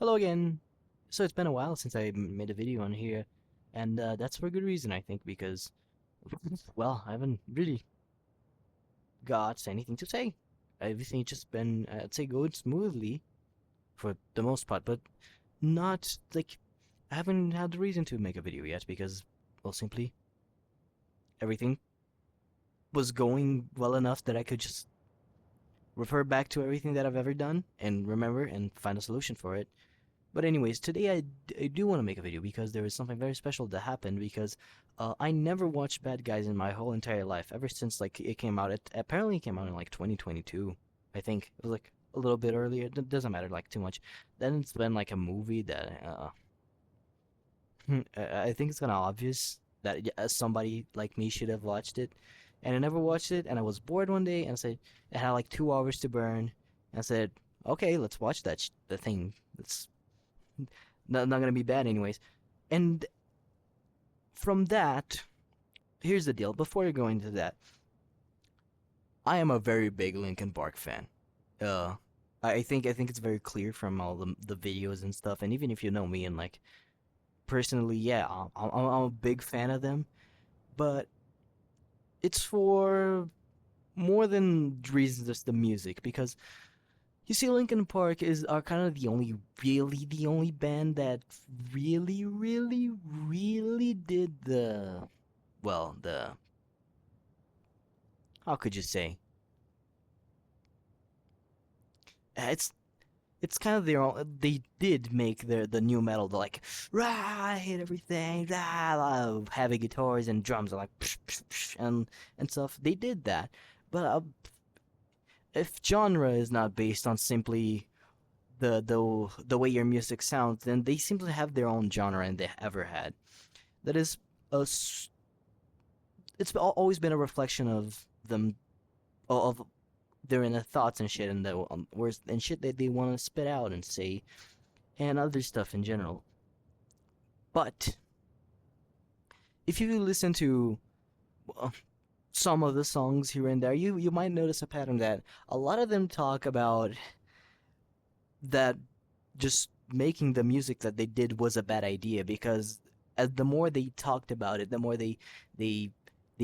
Hello again. So it's been a while since made a video on here, and that's for a good reason, I think, because, well, I haven't really got anything to say. Everything's just been, I'd say, going smoothly for the most part, but not like I haven't had the reason to make a video yet because, well, simply everything was going well enough that I could just refer back to everything that I've ever done and remember and find a solution for it. But anyways, today I do want to make a video because there is something very special that happened because I never watched Bad Guys in my whole entire life ever since like it came out. It apparently came out in like 2022. I think it was like a little bit earlier. It doesn't matter like too much. Then it's been like a movie that I think it's kind of obvious that somebody like me should have watched it, and I never watched it. And I was bored one day and I said I had like 2 hours to burn. And I said, okay, let's watch the thing. It's not gonna be bad anyways. And from that, here's the deal. Before you go into that, I am a very big Linkin Park fan. Uh, I think it's very clear from all the videos and stuff. And even if you know me and like personally, yeah, I'm a big fan of them. But it's for more than reasons just the music because you see, Linkin Park are kind of the only band that really did the how could you say? It's kind of their own. They did make the new metal, the like, rah, I hate everything, rah, heavy guitars and drums are like, psh, psh, psh, and stuff. They did that, but if genre is not based on simply the way your music sounds, then they simply have their own genre and they ever had. That is a it's always been a reflection of them of their inner thoughts and shit and the words and shit that they want to spit out and say and other stuff in general. But if you listen to uh, some of the songs here and there, you might notice a pattern that a lot of them talk about that just making the music that they did was a bad idea because as the more they talked about it, the more they they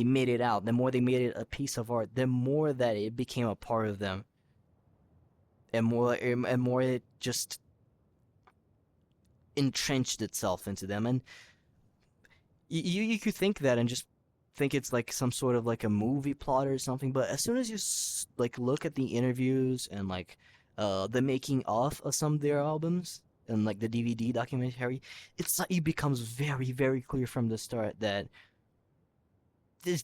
made it out, the more they made it a piece of art, the more that it became a part of them, and more it just entrenched itself into them. And you could think that and just think it's like some sort of like a movie plot or something, but as soon as you like look at the interviews and like the making of some of their albums and like the DVD documentary, it becomes very clear from the start that this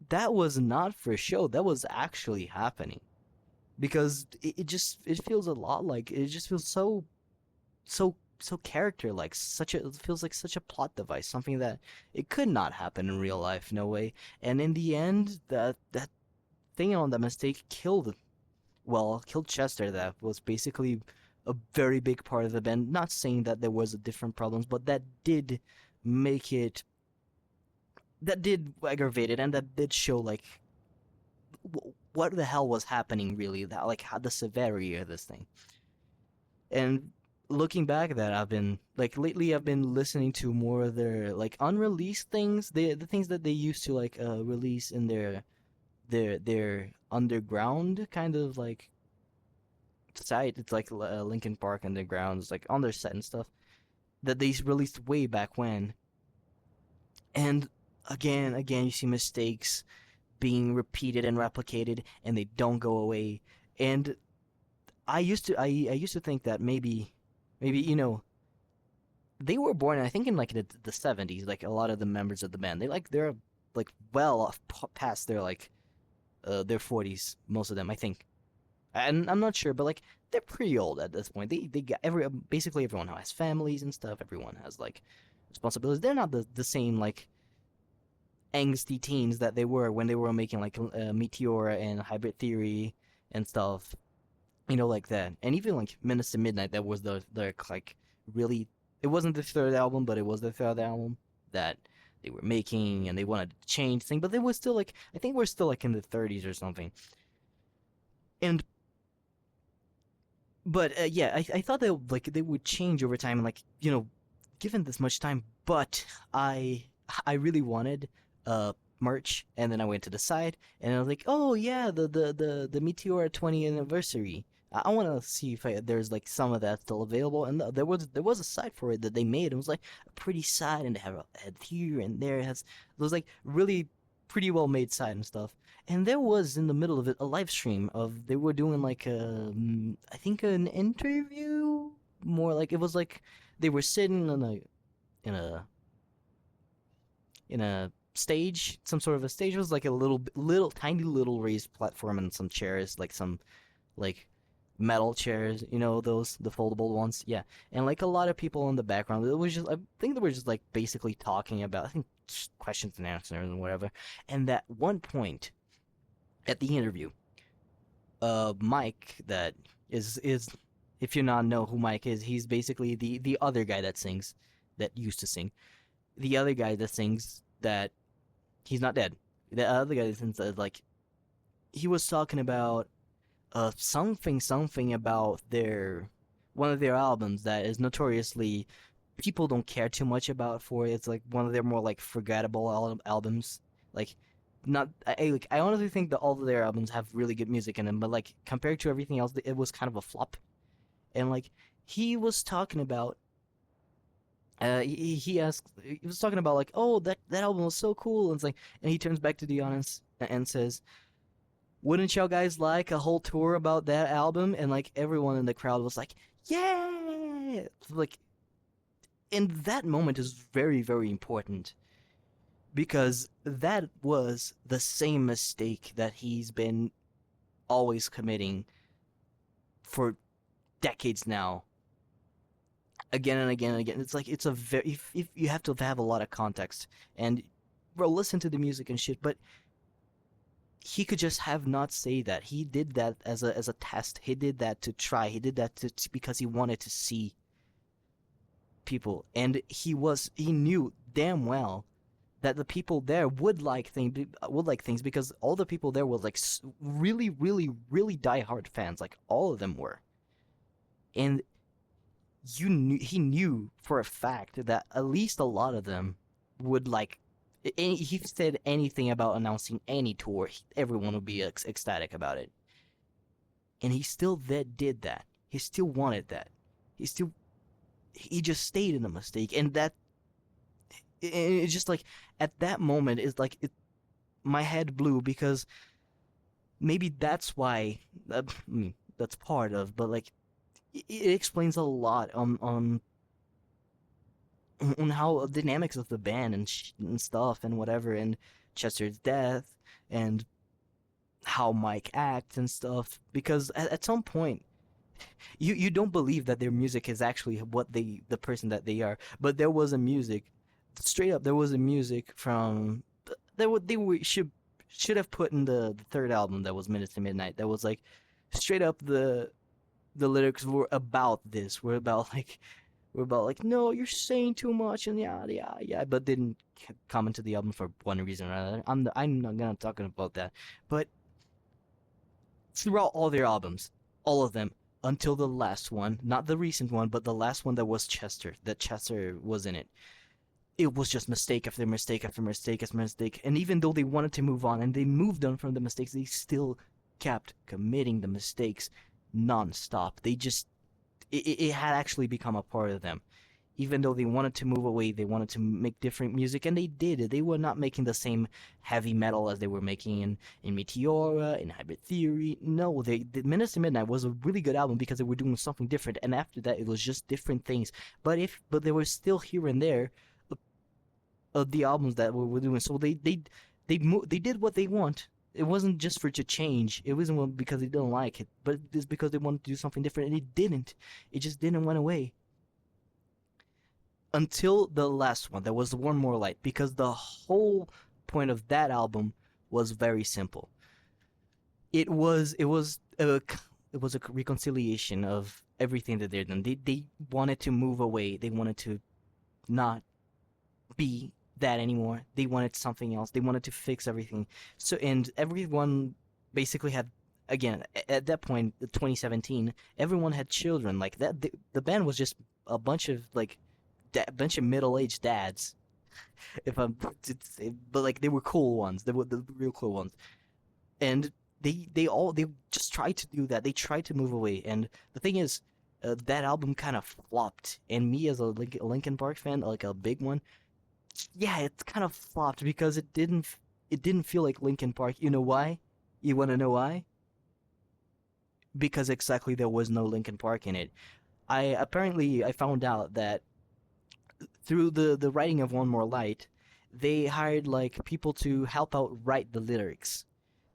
that was not for show, that was actually happening because it feels a lot like it just feels so character like such a it feels like such a plot device, something that it could not happen in real life, no way. And in the end, that thing on that mistake killed Chester. That was basically a very big part of the band. Not saying that there was a different problems, but make it that did aggravate it, and that did show like what the hell was happening really, that like how the severity of this thing. And looking back at that, I've been like lately I've been listening to more of their like unreleased things, the things that they used to like release in their underground kind of like site. It's like Linkin Park Underground. It's like on their set and stuff that they released way back when. And again, you see mistakes being repeated and replicated, and they don't go away. And I used to think that maybe they were born I think in like the 70s, like a lot of the members of the band. They're like well off past their 40s, most of them, I think. And I'm not sure, but like they're pretty old at this point. They got basically everyone has families and stuff. Everyone has like responsibilities. They're not the same like angsty teens that they were when they were making like Meteor and Hybrid Theory and stuff, like that. And even like Menace to Midnight, that was the like really. It wasn't the third album, but it was the third album that they were making, and they wanted to change things, but they were still like I think we're still like in the 30s or something. And But yeah, I thought that like they would change over time, and like given this much time. But I I really wanted merch, and then I went to the site, and I was like, oh yeah, the Meteor 20th anniversary. I want to see if there's like some of that still available, and there was a site for it that they made. It was like a pretty site, and they had here and there. It was like really pretty well made site and stuff. And there was in the middle of it a live stream of they were doing like I think an interview, more like it was like they were sitting in a in a stage, some sort of a stage. It was like a little tiny little raised platform and some chairs, like some like metal chairs, those the foldable ones. Yeah. And like a lot of people in the background. It was just I think they were just like basically talking about I think just questions and answers and whatever. And at one point at the interview, Mike that is if you not know who Mike is, he's basically the other guy that sings, that used to sing. The other guy that sings that he's not dead. The other guy that sings that, like he was talking about something about their one of their albums that is notoriously people don't care too much about for it. It's like one of their more like forgettable albums. Like not I honestly think that all of their albums have really good music in them, but like compared to everything else, it was kind of a flop. And like he was talking about he was talking about like, oh, that album was so cool, and it's like, and he turns back to the audience and says, wouldn't y'all guys like a whole tour about that album? And like everyone in the crowd was like, yeah, like, and that moment is very very important because that was the same mistake that he's been always committing for decades now, again and again and again. It's like it's a very if you have to have a lot of context and bro, listen to the music and shit, but he could just have not say that. He did that as a test. He did that to try. He did that because he wanted to see people, and he knew damn well that the people there would like things because all the people there were like really really really diehard fans, like all of them were, and he knew for a fact that at least a lot of them would like. He said anything about announcing any tour, everyone would be ecstatic about it, and he still did that. He still wanted that. He just stayed in the mistake, and that it's just like at that moment it's like my head blew because maybe that's why that's part of, but like it explains a lot on how dynamics of the band and stuff and whatever, and Chester's death and how Mike acts and stuff. Because at some point, you don't believe that their music is actually what the person that they are. But there was a music, straight up, there was a music from they should have put in the third album that was Minutes to Midnight. That was like straight up the lyrics were about this. We're about like, no, you're saying too much and yeah, yeah, yeah, but didn't comment to the album for one reason or another. I'm not gonna talk about that, but throughout all their albums, all of them, until the last one, not the recent one, but the last one that Chester was in it. It was just mistake after mistake after mistake after mistake, and even though they wanted to move on and they moved on from the mistakes, they still kept committing the mistakes non-stop. It had actually become a part of them. Even though they wanted to move away, they wanted to make different music, and they did. They were not making the same heavy metal as they were making in Meteora, in Hybrid Theory. No, the Minutes to Midnight was a really good album because they were doing something different, and after that, it was just different things. But they were still here and there of the albums that we were doing. So they did what they want. It wasn't just for to change. It wasn't because they didn't like it, but it's because they wanted to do something different, and it didn't. It just didn't went away until the last one. There was One More Light, because the whole point of that album was very simple. It was a reconciliation of everything that they've done. They wanted to move away. They wanted to not be that anymore. They wanted something else. They wanted to fix everything. So and everyone basically had again, at that point, 2017, everyone had children. Like that, the band was just a bunch of like bunch of middle-aged dads. If I'm, but like they were cool ones. They were the real cool ones, and they just tried to do that. They tried to move away, and the thing is, that album kind of flopped. And me as a Linkin Park fan, like a big one, yeah, it kind of flopped because it didn't feel like Linkin Park. You know why? You want to know why? Because exactly there was no Linkin Park in it. I found out that through the writing of One More Light, they hired like people to help out write the lyrics.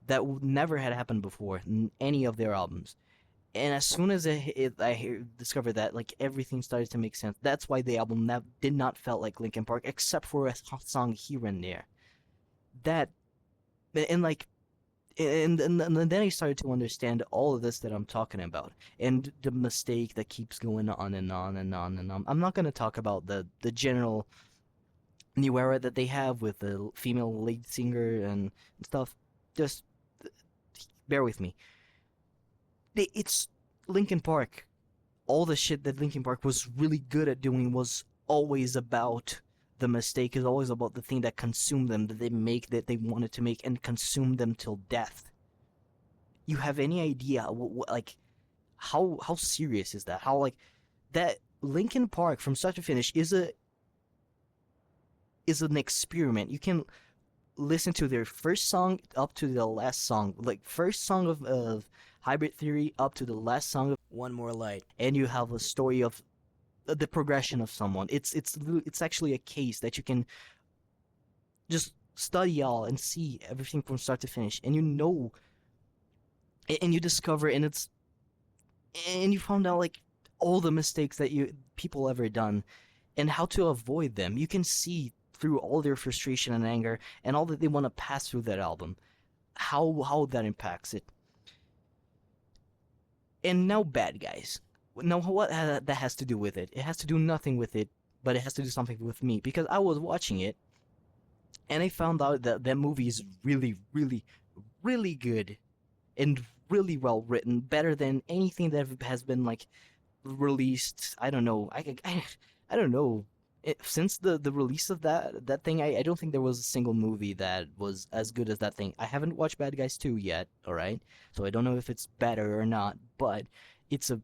That never had happened before in any of their albums. And as soon as discovered that, like everything started to make sense. That's why the album did not felt like Linkin Park, except for a song here and there. That and like and then I started to understand all of this that I'm talking about, and the mistake that keeps going on and on and on and on. I'm not gonna talk about the general new era that they have with the female lead singer and stuff. Just bear with me. It's Linkin Park. All the shit that Linkin Park was really good at doing was always about the mistake, is always about the thing that consumed them, that they make, that they wanted to make, and consume them till death. You have any idea like how serious is that? How like that Linkin Park from start to finish is an experiment. You can listen to their first song up to the last song, like first song of Hybrid Theory up to the last song of One More Light, and you have a story of the progression of someone. It's actually a case that you can just study all and see everything from start to finish, and you know, and you discover, and you found out like all the mistakes that you people ever done and how to avoid them. You can see through all their frustration and anger and all that they want to pass through that album, how that impacts it. And now Bad Guys. Now what that has to do with it? It has to do nothing with it, but it has to do something with me because I was watching it and I found out that that movie is really, really, really good and really well written, better than anything that has been like released. I don't know. I don't know. Since the release of that thing, I don't think there was a single movie that was as good as that thing. I haven't watched Bad Guys 2 yet, all right? So I don't know if it's better or not, but it's a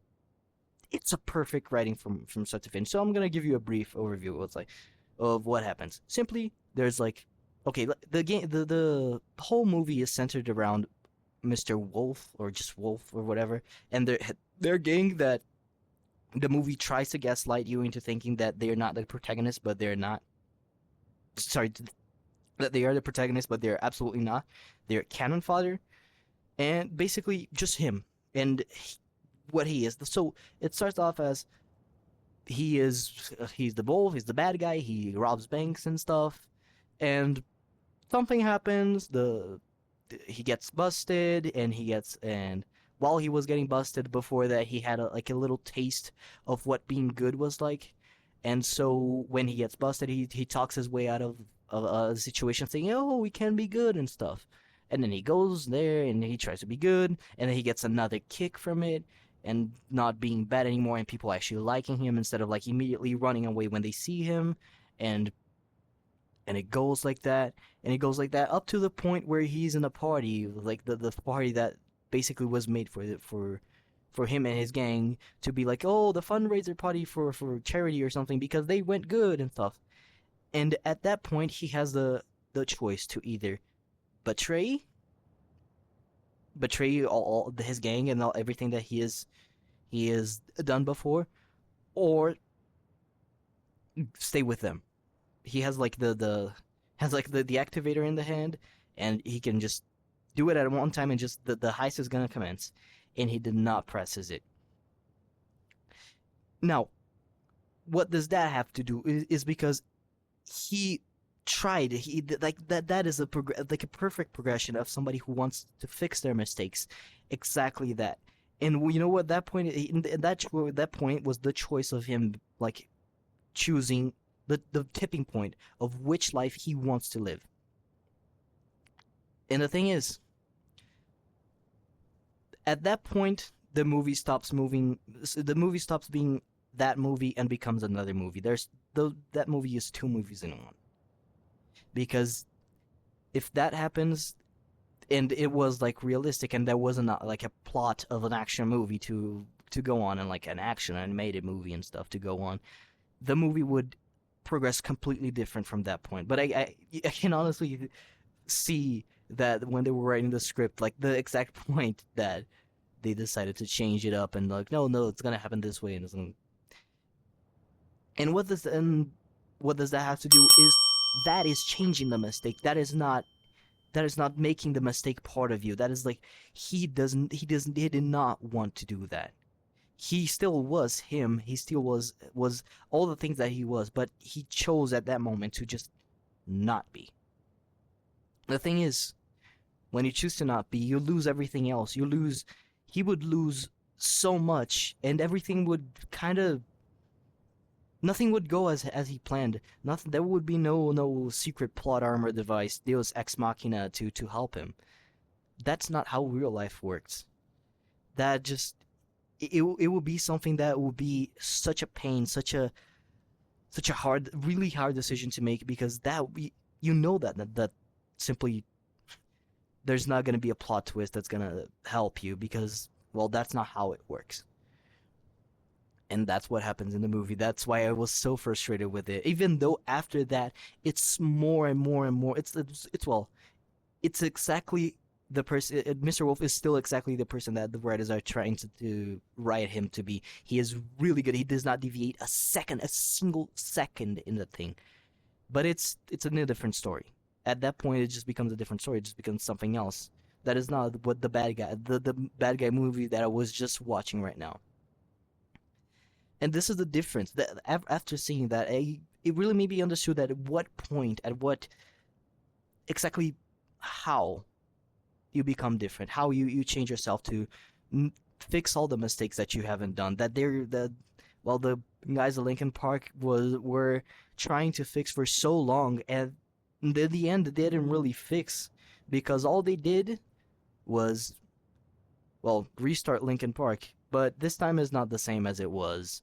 it's a perfect writing from start to finish. So I'm gonna give you a brief overview of what happens. Simply, there's like, okay, the whole movie is centered around Mr. Wolf or just Wolf or whatever, and their gang that the movie tries to gaslight you into thinking that they're not the protagonist, but they're not. Sorry, that they are the protagonist, but they're absolutely not. They're cannon fodder, and basically just him and what he is. So it starts off as he's the wolf, he's the bad guy, he robs banks and stuff, and something happens. The he gets busted, and while he was getting busted before that, he had like a little taste of what being good was like. And so when he gets busted, he talks his way out of a situation, saying, "Oh, we can be good and stuff." And then he goes there and he tries to be good, and then he gets another kick from it and not being bad anymore, and people actually liking him instead of like immediately running away when they see him. And it goes like that, and it goes like that up to the point where he's in a party, like the party that basically was made for him and his gang to be like, oh, the fundraiser party for charity or something because they went good and stuff. And at that point, he has the choice to either betray all his gang and everything that he has done before, or stay with them. He has like the has like the activator in the hand, and he can just do it at one time, and just the heist is gonna commence, and he did not presses it. Now, what does that have to do is because he tried like that is like a perfect progression of somebody who wants to fix their mistakes, exactly that. And you know what, that point, that point was the choice of him like choosing the tipping point of which life he wants to live. And the thing is, At that point, the movie stops moving. The movie stops being that movie and becomes another movie. That movie is two movies in one. Because if that happens, and it was like realistic, and there wasn't like a plot of an action movie to go on, and like an action animated movie and stuff to go on, the movie would progress completely different from that point. But I can honestly see that when they were writing the script, like the exact point that they decided to change it up and like, no, it's gonna happen this way, and and what does that have to do is that is changing the mistake. That is not making the mistake part of you. That is like he did not want to do that. He still was him. He still was all the things that he was, but he chose at that moment to just not be. The thing is, when you choose to not be, you lose everything else. He would lose so much, and everything would kind of, nothing would go as he planned. Nothing. There would be no secret plot armor device, Deus ex machina to help him. That's not how real life works. That just it will be something that will be such a pain, such a hard, really hard decision to make because you know that simply there's not going to be a plot twist that's going to help you because well that's not how it works. And that's what happens in the movie. That's why I was so frustrated with it. Even though after that, it's more and more and more. It's exactly the person. Mr. Wolf is still exactly the person that the writers are trying to write him to be. He is really good. He does not deviate a single second in the thing. But it's a different story. At that point, it just becomes a different story. It just becomes something else. That is not what the bad guy movie that I was just watching right now. And this is the difference. That after seeing that, it really made me understood at what point, at what exactly how you become different, how you change yourself to fix all the mistakes that you haven't done. That they're the well, the guys at Linkin Park were trying to fix for so long, and in the end, they didn't really fix because all they did was well restart Linkin Park. But this time is not the same as it was.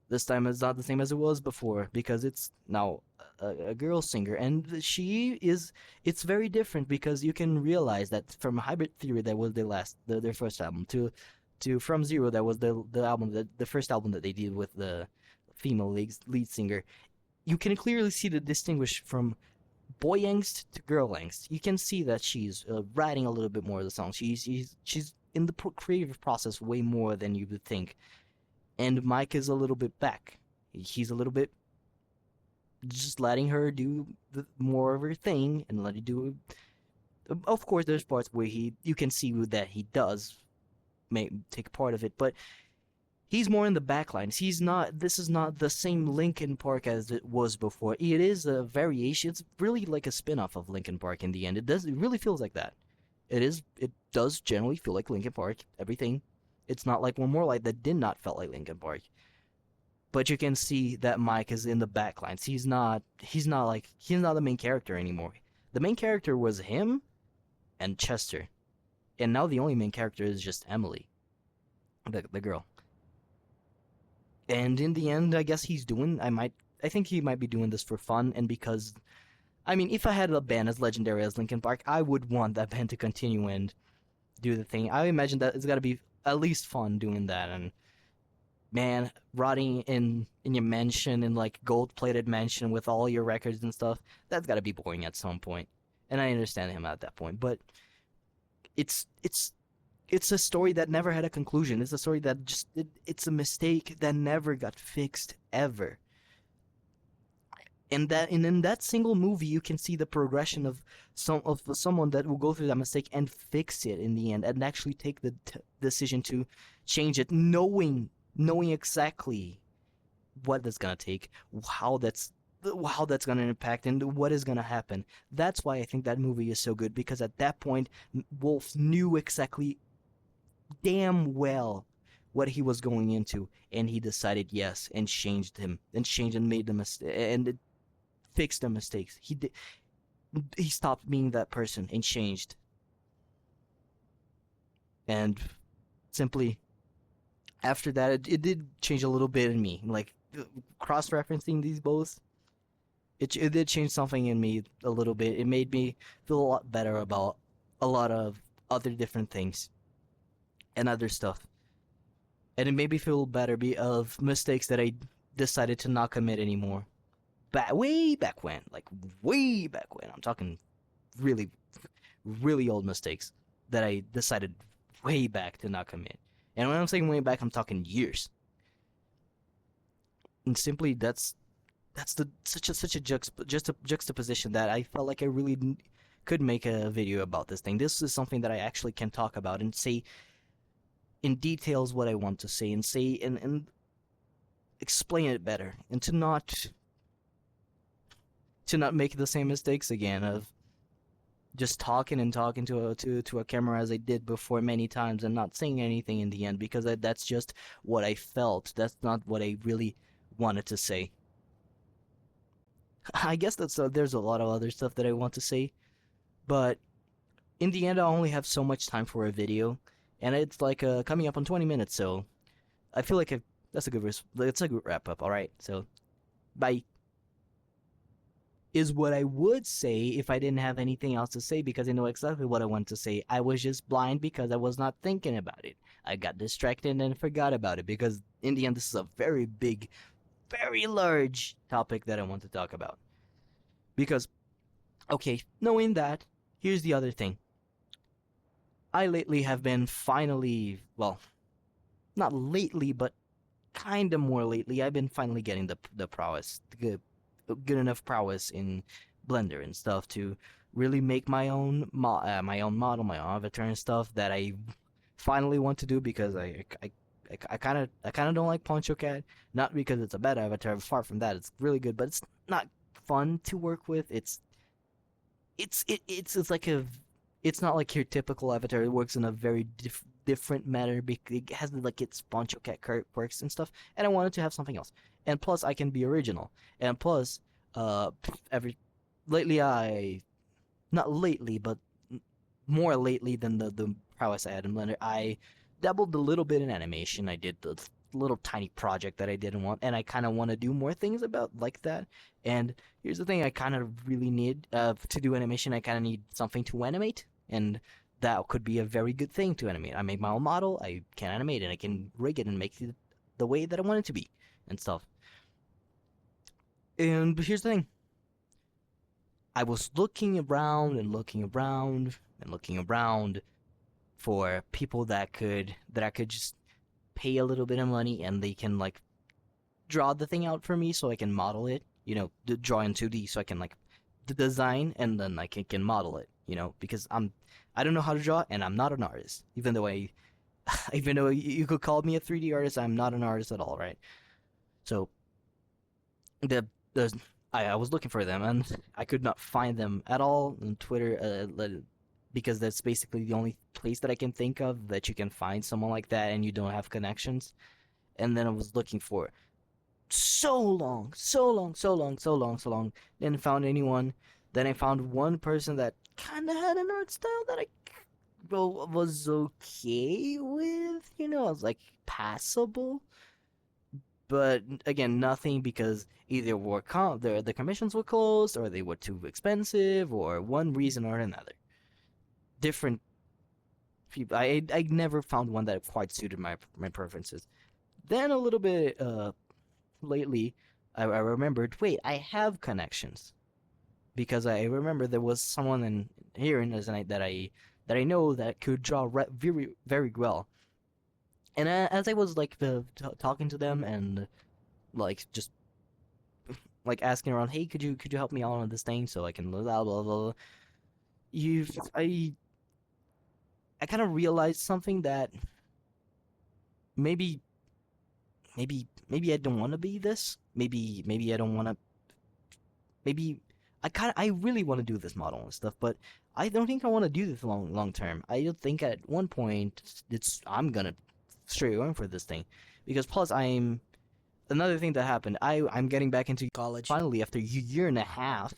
This time it's not the same as it was before because it's now a girl singer, and it's very different because you can realize that from Hybrid Theory that was their first album to From Zero that was the first album that they did with the female lead singer. You can clearly see the distinguish from boy angst to girl angst. You can see that she's writing a little bit more of the song. She's in the creative process way more than you would think, and Mike is a little bit back. He's a little bit just letting her do more of her thing and let it do. Of course, there's parts where you can see that he does take part of it, but he's more in the backlines. He's not. This is not the same Linkin Park as it was before. It is a variation. It's really like a spin-off of Linkin Park in the end. It does. It really feels like that. It is. It does generally feel like Linkin Park. Everything. It's not like One More Light that did not felt like Linkin Park. But you can see that Mike is in the backlines. He's not the main character anymore. The main character was him and Chester. And now the only main character is just Emily, the girl. And in the end, I guess I think he might be doing this for fun and because I mean, if I had a band as legendary as Linkin Park, I would want that band to continue and do the thing. I imagine that it's got to be at least fun doing that and man, rotting in your mansion in like gold plated mansion with all your records and stuff, that's gotta be boring at some point. And I understand him at that point, but it's it's it's a story that never had a conclusion. It's a story that it's a mistake that never got fixed ever. And in that single movie you can see the progression of someone that will go through that mistake and fix it in the end and actually take the decision to change it knowing exactly what that's gonna take, how that's how that's gonna impact, and what is gonna happen. That's why I think that movie is so good because at that point, Wolf knew exactly damn well what he was going into, and he decided yes, and changed and made the mistake, and it fixed the mistakes. He stopped being that person and changed, and simply after that, it did change a little bit in me. Like cross-referencing these both, it did change something in me a little bit. It made me feel a lot better about a lot of other different things and other stuff, and it made me feel better of mistakes that I decided to not commit anymore. Way back when, like way back when, I'm talking really, really old mistakes that I decided way back to not commit. And when I'm saying way back, I'm talking years. And simply, that's the such a just a juxtaposition that I felt like I really could make a video about this thing. This is something that I actually can talk about and say in details what I want to say and say and explain it better and to not make the same mistakes again of just talking and talking to a camera as I did before many times and not saying anything in the end because that's just what I felt. That's not what I really wanted to say. I guess there's a lot of other stuff that I want to say, but in the end, I only have so much time for a video, and it's like coming up on 20 minutes, so I feel like that's a that's a good wrap up. All right, so bye. Is what I would say if I didn't have anything else to say because I know exactly what I want to say. I was just blind because I was not thinking about it. I got distracted and forgot about it because in the end, this is a very big, very large topic that I want to talk about. Because, okay, knowing that, here's the other thing. I lately have been finally, well, not lately, but kind of more lately. I've been finally getting the prowess, good enough prowess in Blender and stuff to really make my own model, my own avatar and stuff that I finally want to do because I kind of don't like Poncho Cat. Not because it's a bad avatar. Far from that, it's really good, but it's not fun to work with. It's like a it's not like your typical avatar. It works in a very different manner. It has like its Poncho Cat quirks and stuff, and I wanted to have something else. And plus, I can be original. And plus, every lately I not lately, but more lately than the prowess I had in Blender, I dabbled a little bit in animation. I did the little tiny project that I didn't want, and I kind of want to do more things about like that. And here's the thing: I kind of really need to do animation. I kind of need something to animate, and that could be a very good thing to animate. I make my own model. I can animate, and I can rig it and make it the way that I want it to be, and stuff. And here's the thing: I was looking around and looking around and looking around for people that I could just pay a little bit of money and they can like draw the thing out for me so I can model it. You know, draw in 2D so I can like the design and then like I can model it. You know, because I don't know how to draw and I'm not an artist. Even though I even though you could call me a 3D artist, I'm not an artist at all, right? So the the I was looking for them and I could not find them at all on Twitter because that's basically the only place that I can think of that you can find someone like that and you don't have connections. And then I was looking for so long, so long, so long, so long, so long. Didn't found anyone. Then I found one person that kind of had an art style that I was okay with. You know, I was like passable. But again, nothing because either the commissions were closed, or they were too expensive, or one reason or another. Different people. I never found one that quite suited my preferences. Then a little bit lately, I remembered. Wait, I have connections because I remember there was someone in here in Resonate that I know that could draw very very well. And as I was like talking to them and like just like asking around, hey, could you help me out on this thing so I can blah blah blah blah. You, I kind of realized something that maybe maybe I don't want to be this. Maybe I don't want to. Maybe I really want to do this model and stuff, but I don't think I want to do this long term. I don't think at one point I'm gonna straight going for this thing because plus I'm another thing that happened. I'm getting back into college finally after a year and a half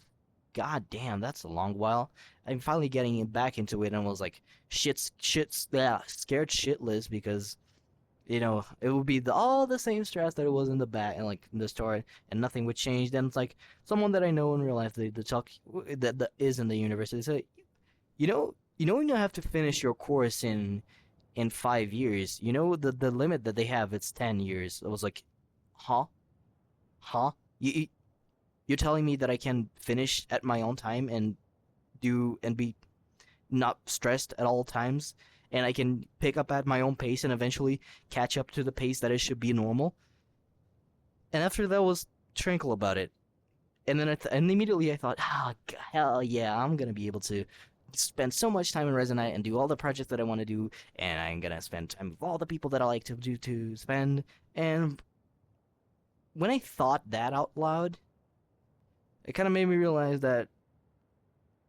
God damn, that's a long while. I'm finally getting back into it and was like, yeah, scared shitless because it would be all the same stress that it was in the back and like in the story, and nothing would change. Then it's like someone that I know in real life, the talk that is in the university, say, when you have to finish your course in 5 years, the limit that they have, it's 10 years. I was like, huh, huh, you you're telling me that I can finish at my own time and do and be not stressed at all times, and I can pick up at my own pace and eventually catch up to the pace that it should be normal. And after that was tranquil about it. And then and immediately I thought, hell yeah, I'm gonna be able to spend so much time in Resonite and do all the projects that I want to do, and I'm gonna spend time with all the people that I like to spend. And when I thought that out loud, it kind of made me realize that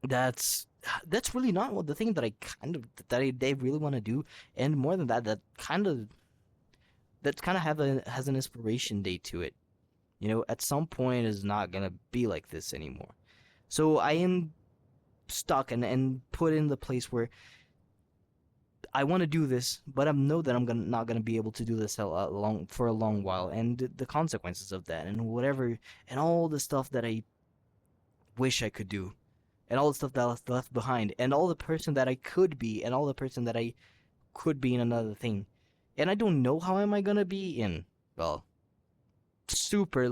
that's that's really not what the thing that I kind of that I they really want to do. And more than that, that kind of has an inspiration date to it. At some point is not gonna be like this anymore. So I am stuck and put in the place where I want to do this, but I know that not gonna be able to do this for a long while, and the consequences of that, and whatever, and all the stuff that I wish I could do, and all the stuff that was left behind, and all the person that I could be, and all the person that I could be in another thing, and I don't know how am I gonna be in, well, super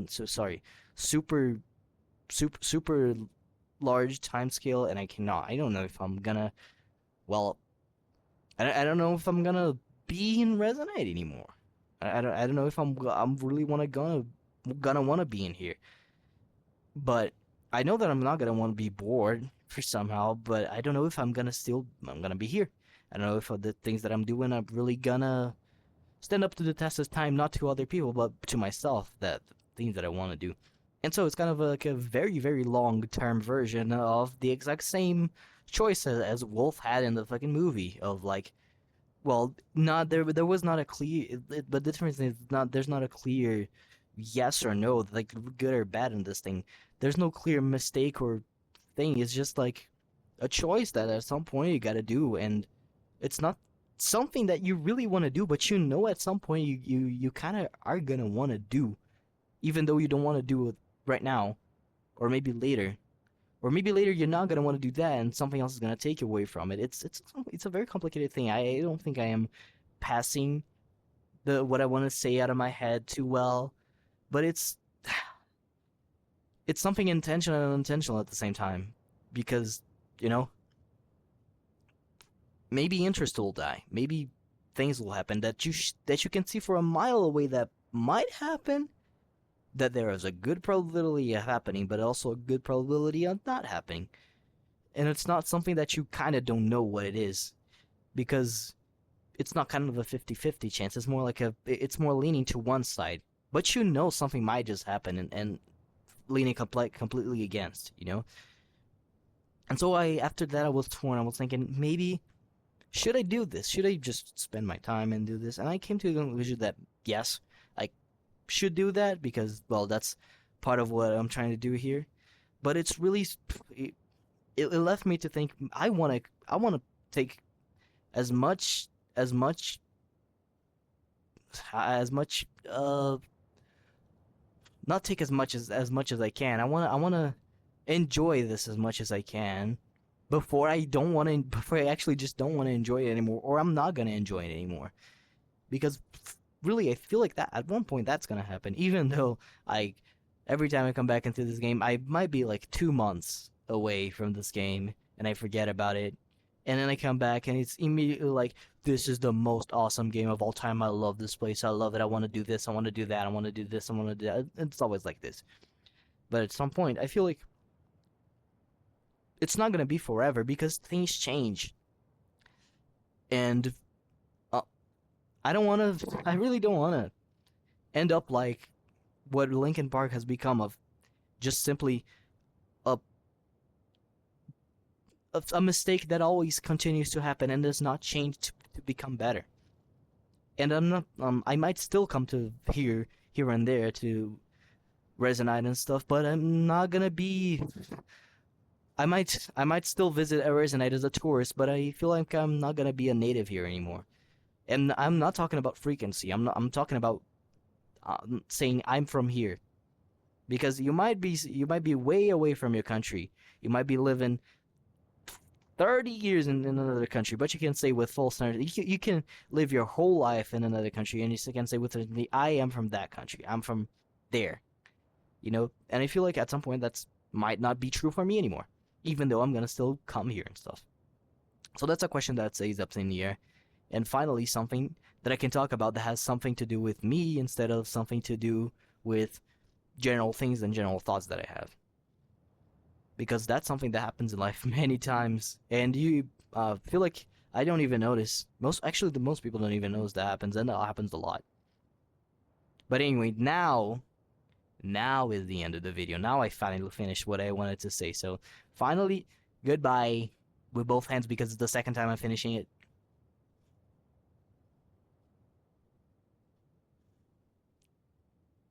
so sorry, super super large time scale, and I don't know if I'm gonna, well, I don't know if I'm gonna be in Resonate anymore. I don't know if I'm really gonna wanna be in here. But I know that I'm not gonna want to be bored for somehow, but I don't know if I'm gonna be here. I don't know if the things that I'm doing are really gonna stand up to the test of time, not to other people, but to myself, that things that I want to do. And so it's kind of like a very, very long term version of the exact same choice as Wolf had in the fucking movie of like, well, not there was not a clear, but the difference is not there's not a clear yes or no, like good or bad in this thing. There's no clear mistake or thing. It's just like a choice that at some point you got to do, and it's not something that you really want to do, but at some point you kind of are gonna want to do, even though you don't want to do it right now, or maybe later. Or maybe later you're not gonna want to do that, and something else is gonna take you away from it. It's a very complicated thing. I don't think I am passing the what I want to say out of my head too well, but it's something intentional and unintentional at the same time, because you know maybe interest will die, maybe things will happen that you can see for a mile away that might happen, that there is a good probability of happening, but also a good probability of not happening. And it's not something that you kind of don't know what it is, because it's not kind of a 50-50 chance. It's more leaning to one side, but something might just happen, and leaning completely against. And so after that I was torn. I was thinking, maybe should I do this? Should I just spend my time and do this? And I came to the conclusion that yes, I should do that, because, well, that's part of what I'm trying to do here. But it's really it left me to think. I want to take as much as much as much not take as much as I can. I want to enjoy this as much as I can before I actually just don't want to enjoy it anymore, or I'm not going to enjoy it anymore. Because really I feel like that at one point that's going to happen, even though I every time I come back into this game, I might be like 2 months away from this game and I forget about it. And then I come back and it's immediately like, this is the most awesome game of all time. I love this place. I love it. I want to do this. I want to do that. I want to do this. I want to do that. It's always like this. But at some point, I feel like it's not going to be forever, because things change. And uh, I really don't want to end up like what Linkin Park has become, of just simply a a mistake that always continues to happen and does not change to become better. And I'm not I might still come to here and there to resonate and stuff, but I'm not gonna be. I might still visit Resonate as a tourist, but I feel like I'm not gonna be a native here anymore. And I'm not talking about frequency. I'm talking about saying I'm from here, because you might be way away from your country. You might be living 30 years in another country, but you can say with full certainty, you can live your whole life in another country, and you can say with certainty, I am from that country. I'm from there, And I feel like at some point that's might not be true for me anymore, even though I'm gonna still come here and stuff. So that's a question that stays up in the air. And finally, something that I can talk about that has something to do with me instead of something to do with general things and general thoughts that I have, because that's something that happens in life many times, and you feel like I don't even notice. The most people don't even notice that happens, and that happens a lot. But anyway, now is the end of the video. Now I finally finished what I wanted to say. So finally, goodbye with both hands, because it's the second time I'm finishing it.